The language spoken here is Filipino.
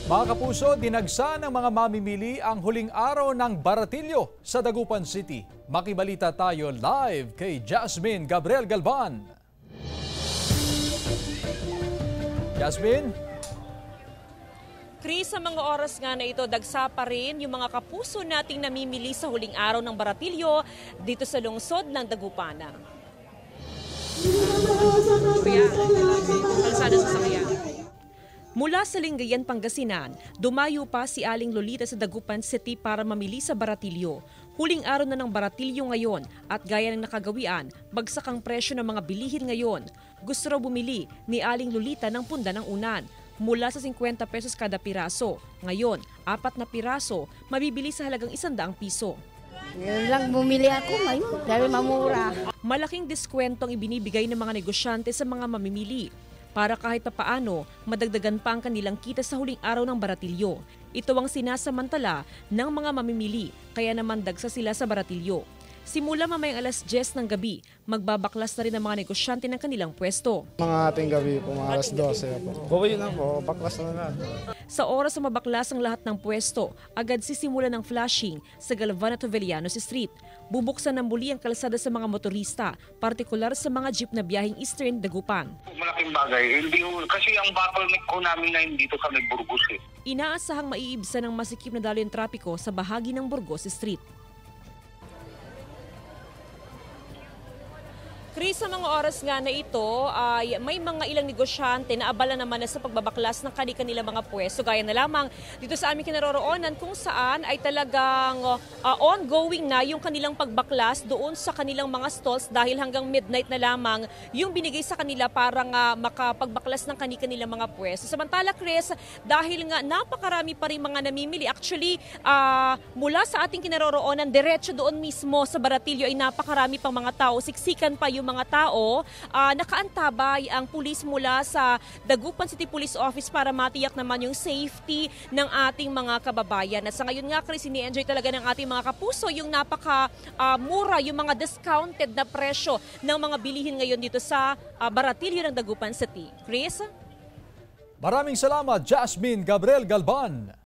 Mga kapuso, dinagsa ng mga mamimili ang huling araw ng Baratilyo sa Dagupan City. Makibalita tayo live kay Jasmine Gabriel Galvan. Jasmine? Chris, sa mga oras nga na ito, dagsa pa rin yung mga kapuso nating namimili sa huling araw ng Baratilyo dito sa lungsod ng Dagupan. Kalsada sa sakyan. Mula sa Lingayen, Pangasinan, dumayo pa si Aling Lolita sa Dagupan City para mamili sa Baratilyo. Huling araw na ng Baratilyo ngayon at gaya ng nakagawian, bagsak ang presyo ng mga bilihin ngayon. Gusto raw bumili ni Aling Lolita ng punda ng unan mula sa 50 pesos kada piraso. Ngayon, 4 na piraso, mabibili sa halagang 100 piso. Ngayon lang bumili ako ngayon dahil mamura. Malaking diskwento ang ibinibigay ng mga negosyante sa mga mamimili para kahit papaano madagdagan pa ang kanilang kita sa huling araw ng Baratilyo. Ito ang sinasamantala ng mga mamimili, kaya naman dagsa sila sa Baratilyo. Simula mamayang alas 10 ng gabi, magbabaklas na rin ang mga negosyante ng kanilang pwesto. Mga ating gabi po, mga alas 12 po. Buwi na po, baklas na lahat. Sa oras na mabaklas ang lahat ng pwesto, agad sisimulan ng flashing sa Galvan at Jovellanos Street. Bubuksan ng muli ang kalsada sa mga motorista, partikular sa mga jeep na biyaheng Eastern Dagupan. Malaking bagay, kasi ang bottleneck ko namin ngayon dito sa may Burgos eh. Inaasahang maiibsan ng masikip na daloy ng trapiko sa bahagi ng Burgos Street. Chris, sa mga oras nga na ito, ay may mga ilang negosyante na abala naman na sa pagbabaklas ng kanilang mga pwesto. Gaya na lamang dito sa aming kinaroroonan kung saan ay talagang ongoing na yung kanilang pagbaklas doon sa kanilang mga stalls dahil hanggang midnight na lamang yung binigay sa kanila para nga makapagbaklas ng kanilang mga pwesto. Samantala, Chris, dahil nga napakarami pa rin mga namimili, actually mula sa ating kinaroroonan, diretso doon mismo sa Baratilyo ay napakarami pang mga tao. Siksikan pa yung mga tao, nakaantabay ang pulis mula sa Dagupan City Police Office para matiyak naman yung safety ng ating mga kababayan. At sa ngayon nga, Chris, ini-enjoy talaga ng ating mga kapuso yung napaka-mura, yung mga discounted na presyo ng mga bilihin ngayon dito sa Baratilyo ng Dagupan City. Chris? Maraming salamat, Jasmine Gabriel Galvan.